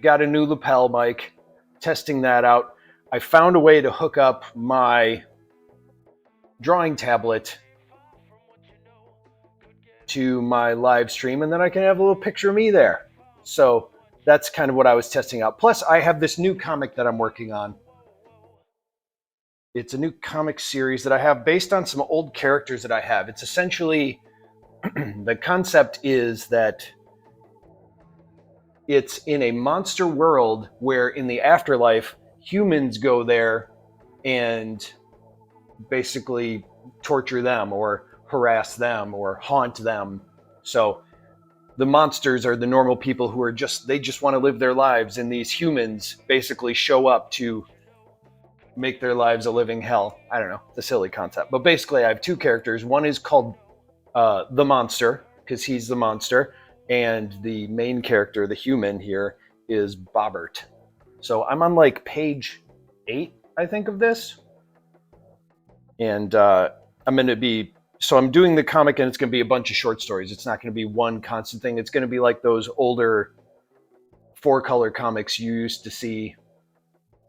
got a new lapel mic, testing that out. I found a way to hook up my drawing tablet to my live stream, and then I can have a little picture of me there. So that's kind of what I was testing out. Plus, I have this new comic that I'm working on. It's a new comic series that I have based on some old characters that I have. It's essentially the concept is that it's in a monster world where in the afterlife, humans go there and basically torture them or harass them or haunt them. So the monsters are the normal people who are they just want to live their lives, and these humans basically show up to make their lives a living hell. I don't know, the silly concept. But basically, I have two characters. One is called the monster, because he's the monster, and the main character, the human here, is Bobbert. So I'm on like page 8, I think, of this. And I'm going to be, so I'm doing the comic, and it's going to be a bunch of short stories. It's not going to be one constant thing. It's going to be like those older 4-color comics you used to see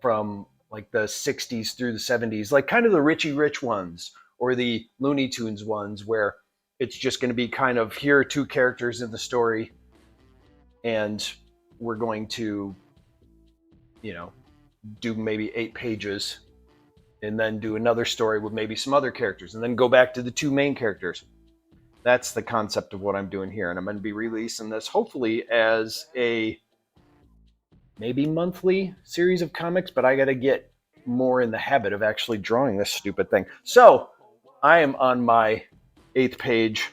from like the 60s through the 70s, like kind of the Richie Rich ones or the Looney Tunes ones, where it's just going to be kind of, here are 2 characters in the story, and we're going to, do maybe 8 pages, and then do another story with maybe some other characters, and then go back to the 2 main characters. That's the concept of what I'm doing here, and I'm going to be releasing this hopefully as a maybe monthly series of comics, but I got to get more in the habit of actually drawing this stupid thing. So I am on my 8th page,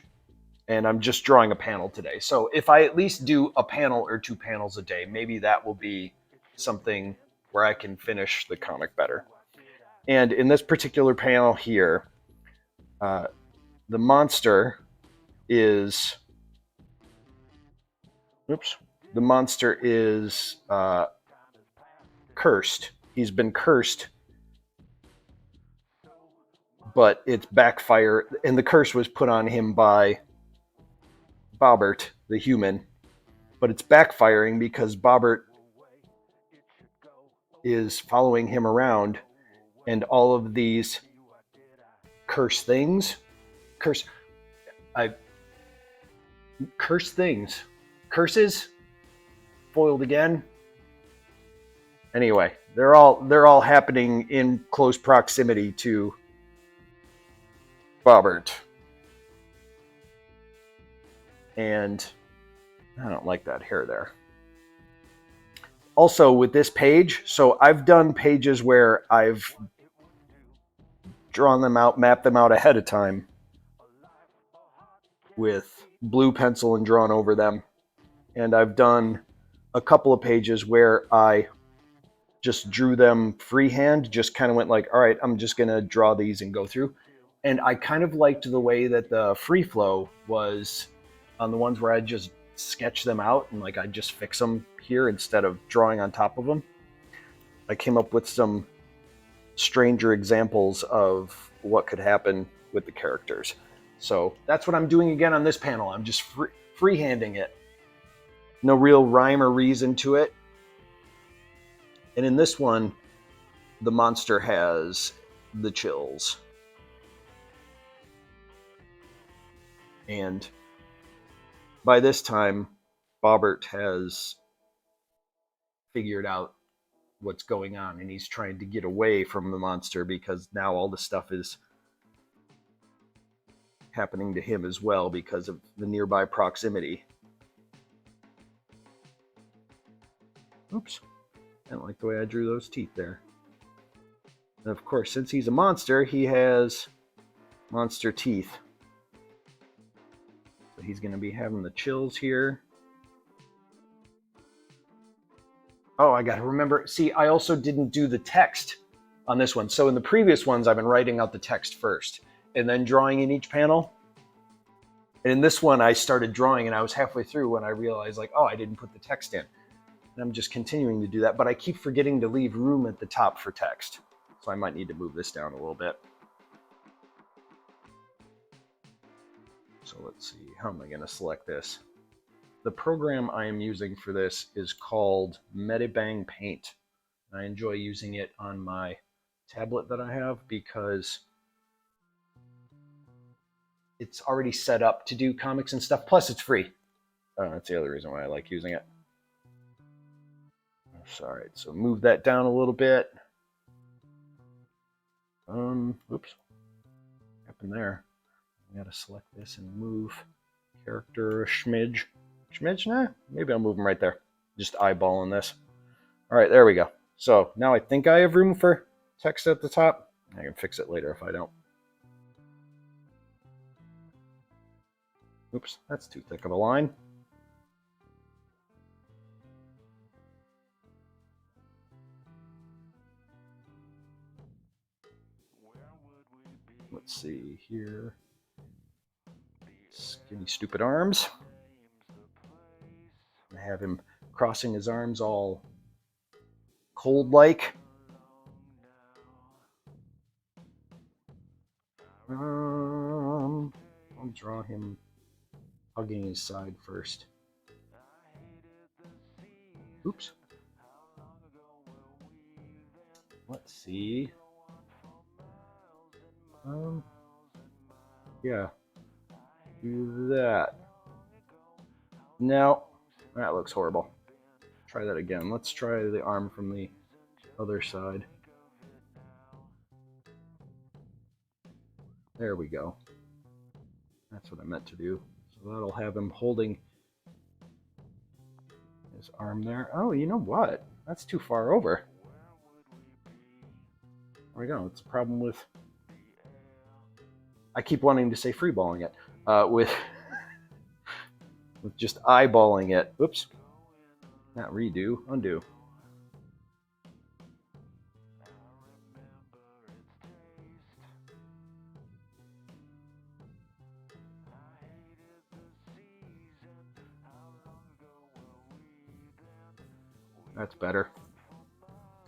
and I'm just drawing a panel today. So if I at least do a panel or 2 panels a day, maybe that will be something where I can finish the comic better. And in this particular panel here, the monster is, the monster is cursed. He's been cursed, but it's backfire, and the curse was put on him by Bobbert, the human, but it's backfiring because Bobbert is following him around, and all of these curse things, curses, foiled again. Anyway, they're all happening in close proximity to Bobbert. And I don't like that hair there. Also, with this page, so I've done pages where I've drawn them out, mapped them out ahead of time with blue pencil and drawn over them. And I've done a couple of pages where I just drew them freehand, just kind of went like, all right, I'm just going to draw these and go through. And I kind of liked the way that the free flow was on the ones where I just sketch them out and like I just fix them here instead of drawing on top of them. I came up with some stranger examples of what could happen with the characters. So that's what I'm doing again on this panel. I'm just freehanding it. No real rhyme or reason to it. And in this one, the monster has the chills. And by this time, Bobbert has figured out what's going on, and he's trying to get away from the monster because now all the stuff is happening to him as well because of the nearby proximity. Oops. I don't like the way I drew those teeth there. And of course, since he's a monster, he has monster teeth. So he's going to be having the chills here. Oh, I got to remember. See, I also didn't do the text on this one. So in the previous ones, I've been writing out the text first and then drawing in each panel. And in this one, I started drawing and I was halfway through when I realized like, oh, I didn't put the text in. And I'm just continuing to do that, but I keep forgetting to leave room at the top for text. So I might need to move this down a little bit. So let's see, how am I going to select this? the program I am using for this is called Medibang Paint. I enjoy using it on my tablet that I have because it's already set up to do comics and stuff. Plus, it's free. That's the other reason why I like using it. Sorry, so move that down a little bit. Oops, what happened there? I gotta select this and move character a smidge. Smidge? Nah, maybe I'll move them right there. Just eyeballing this. All right, there we go. So now I think I have room for text at the top. I can fix it later if I don't. Oops, that's too thick of a line. Let's see here. Skinny, stupid arms. I have him crossing his arms all cold-like. I'll draw him hugging his side first. Oops. Let's see. Yeah. Do that. No, that looks horrible. Try that again. Let's try the arm from the other side. There we go. That's what I meant to do. So that'll have him holding his arm there. Oh, you know what? That's too far over. There we go. It's a problem with... I keep wanting to say freeballing it. With just eyeballing it. Oops. Not redo. Undo. That's better.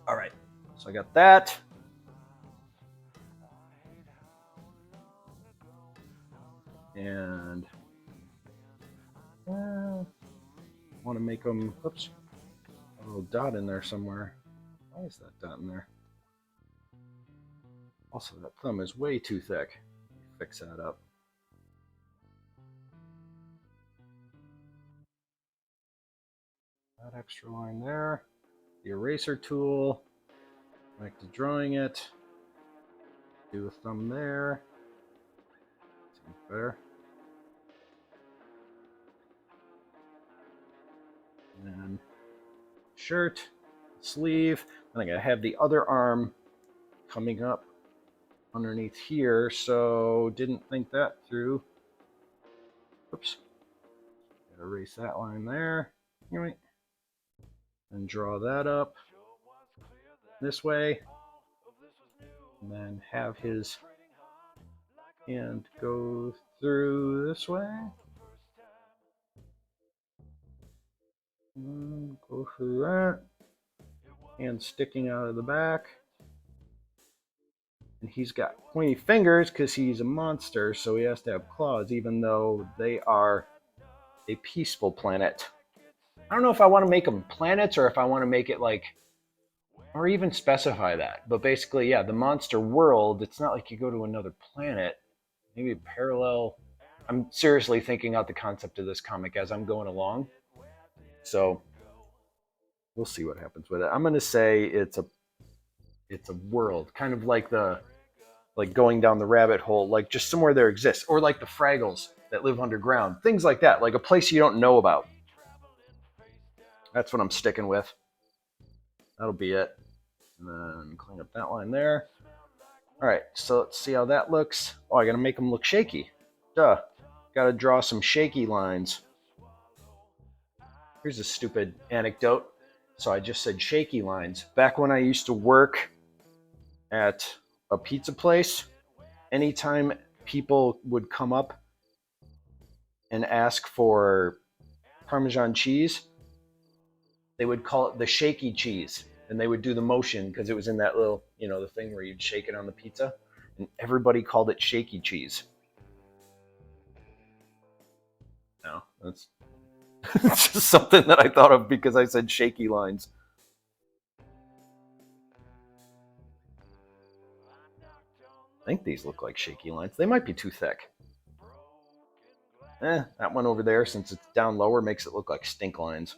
All right. So I got that. And I want to make them, oops, a little dot in there somewhere. Why is that dot in there? Also, that thumb is way too thick. Fix that up. That extra line there. The eraser tool. Back to drawing it. Do a thumb there. Seems better. And shirt, sleeve. I think I have the other arm coming up underneath here, so didn't think that through. Oops. Gotta erase that line there. Right. And draw that up this way. And then have his hand go through this way. And go through that. Hand sticking out of the back. And he's got pointy fingers because he's a monster, so he has to have claws, even though they are a peaceful planet. I don't know if I want to make them planets or if I want to make it like, or even specify that. But basically, yeah, the monster world, it's not like you go to another planet. Maybe a parallel. I'm seriously thinking out the concept of this comic as I'm going along. So we'll see what happens with it. I'm going to say it's a world, kind of like going down the rabbit hole, like just somewhere there exists, or like the Fraggles that live underground, things like that, like a place you don't know about. That's what I'm sticking with. That'll be it. And then clean up that line there. All right, so let's see how that looks. Oh, I gotta make them look shaky. Duh. Gotta draw some shaky lines. Here's a stupid anecdote. So I just said shaky lines. Back when I used to work at a pizza place, anytime people would come up and ask for Parmesan cheese, they would call it the shaky cheese. And they would do the motion because it was in that little, the thing where you'd shake it on the pizza. And everybody called it shaky cheese. No, that's It's just something that I thought of because I said shaky lines. I think these look like shaky lines. They might be too thick. That one over there, since it's down lower, makes it look like stink lines.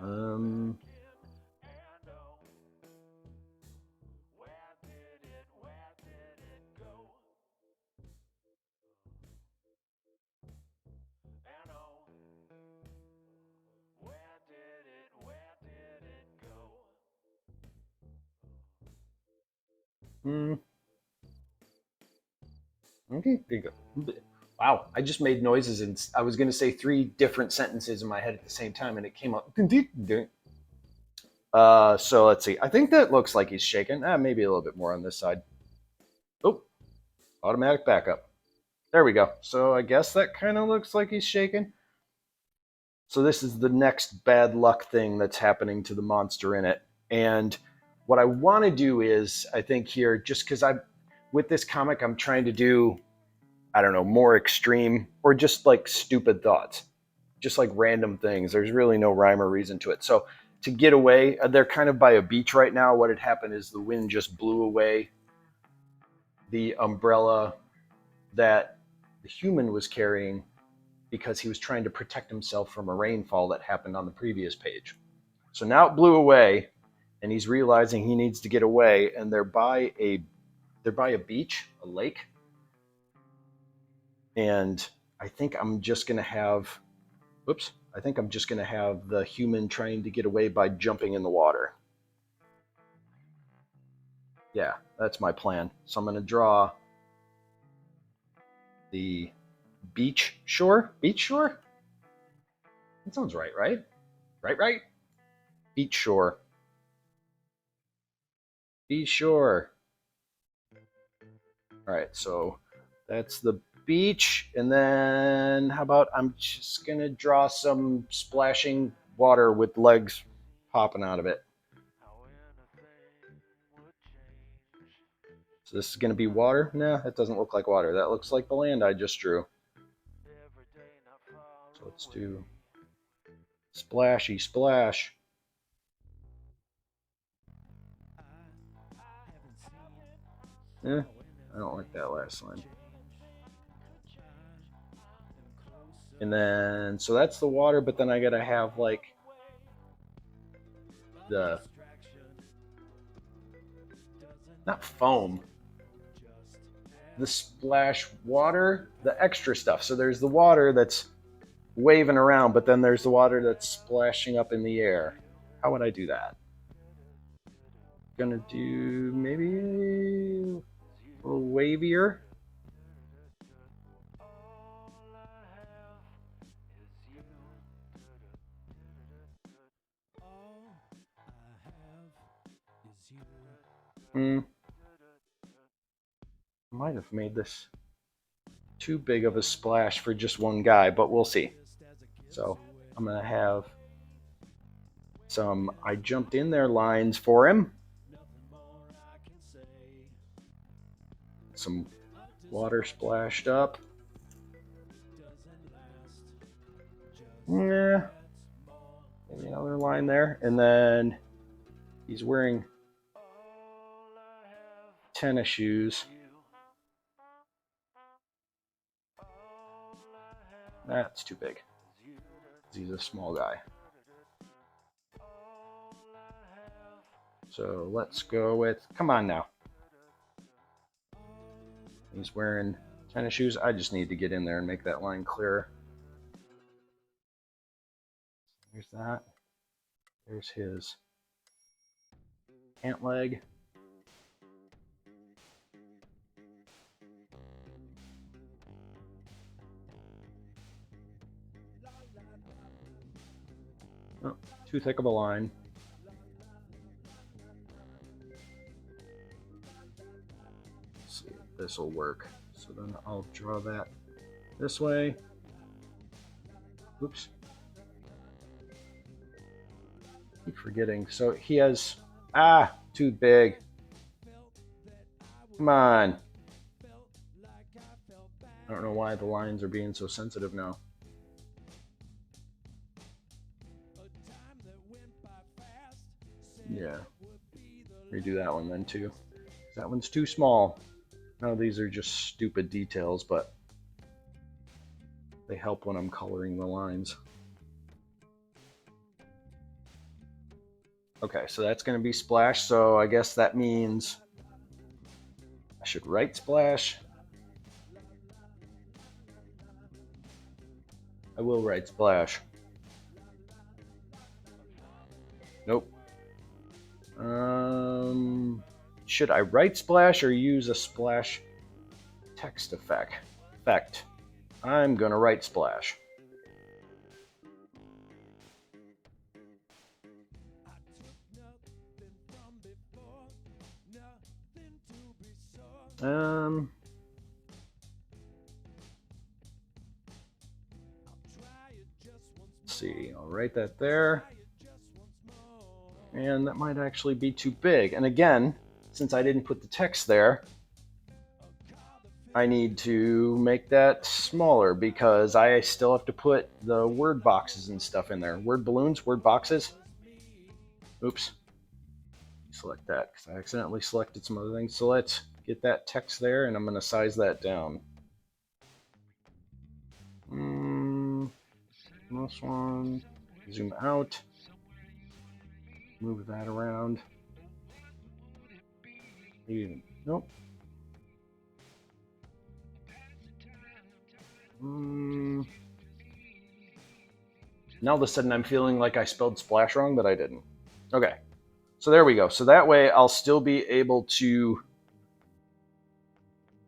Um, hmm. Okay, there you go. Wow, I just made noises and I was going to say three different sentences in my head at the same time, and it came up. So let's see. I think that looks like he's shaking. Maybe a little bit more on this side. Oh, automatic backup. There we go. So I guess that kind of looks like he's shaking. So this is the next bad luck thing that's happening to the monster in it. And what I want to do is, I think here, just because with this comic, I'm trying to do, I don't know, more extreme or just like stupid thoughts, just like random things. There's really no rhyme or reason to it. So to get away, they're kind of by a beach right now. What had happened is the wind just blew away the umbrella that the human was carrying because he was trying to protect himself from a rainfall that happened on the previous page. So now it blew away, and he's realizing he needs to get away, and they're by a beach, a lake, and I think I'm just gonna have, oops, I think I'm just gonna have the human trying to get away by jumping in the water. Yeah, that's my plan. So I'm gonna draw the beach shore. Beach shore? That sounds right, right? Right? Beach shore. Beach shore. All right, so that's the beach. And then how about I'm just going to draw some splashing water with legs popping out of it. So this is going to be water? Nah, that doesn't look like water. That looks like the land I just drew. So let's do splashy splash. I don't like that last line. And then, so that's the water, but then I gotta have like the, not foam, the splash water, the extra stuff. So there's the water that's waving around, but then there's the water that's splashing up in the air. How would I do that? Gonna do maybe a little wavier. Might have made this too big of a splash for just one guy, but we'll see. So I'm gonna have some I jumped in there lines for him. Some water splashed up. Yeah, maybe another line there. And then he's wearing tennis shoes. That's too big. He's a small guy. So let's go with, come on now. He's wearing tennis shoes. I just need to get in there and make that line clearer. There's that. There's his pant leg. Oh, too thick of a line. Let's see if this will work. So then I'll draw that this way. Oops. Keep forgetting. So he has, too big. Come on. I don't know why the lines are being so sensitive now. Yeah. Redo that one then too. That one's too small. No, these are just stupid details, but they help when I'm coloring the lines. Okay, so that's going to be splash, so I guess that means I should write splash. I will write splash. Nope. Should I write splash or use a splash text effect? I'm going to write splash. Let's see, I'll write that there. And that might actually be too big. And again, since I didn't put the text there, I need to make that smaller because I still have to put the word boxes and stuff in there. Word balloons, word boxes. Oops. Select that because I accidentally selected some other things. So let's get that text there, and I'm going to size that down. This one, zoom out, move that around. Nope. Now all of a sudden I'm feeling like I spelled splash wrong, but I didn't. Okay, so there we go. So that way I'll still be able to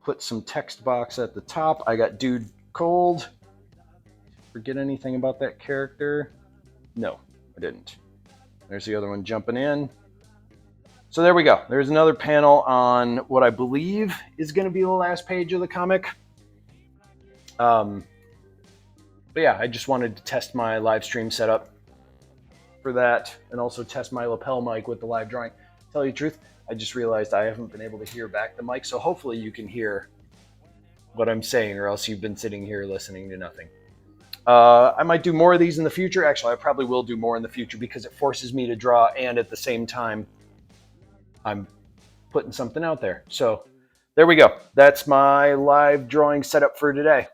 put some text box at the top. I got dude cold. Forget anything about that character? No, I didn't. There's the other one jumping in. So there we go. There's another panel on what I believe is going to be the last page of the comic. But yeah, I just wanted to test my live stream setup for that and also test my lapel mic with the live drawing. Tell you the truth, I just realized I haven't been able to hear back the mic, so hopefully you can hear what I'm saying, or else you've been sitting here listening to nothing. I might do more of these in the future. Actually, I probably will do more in the future because it forces me to draw, and at the same time, I'm putting something out there. So there we go. That's my live drawing setup for today.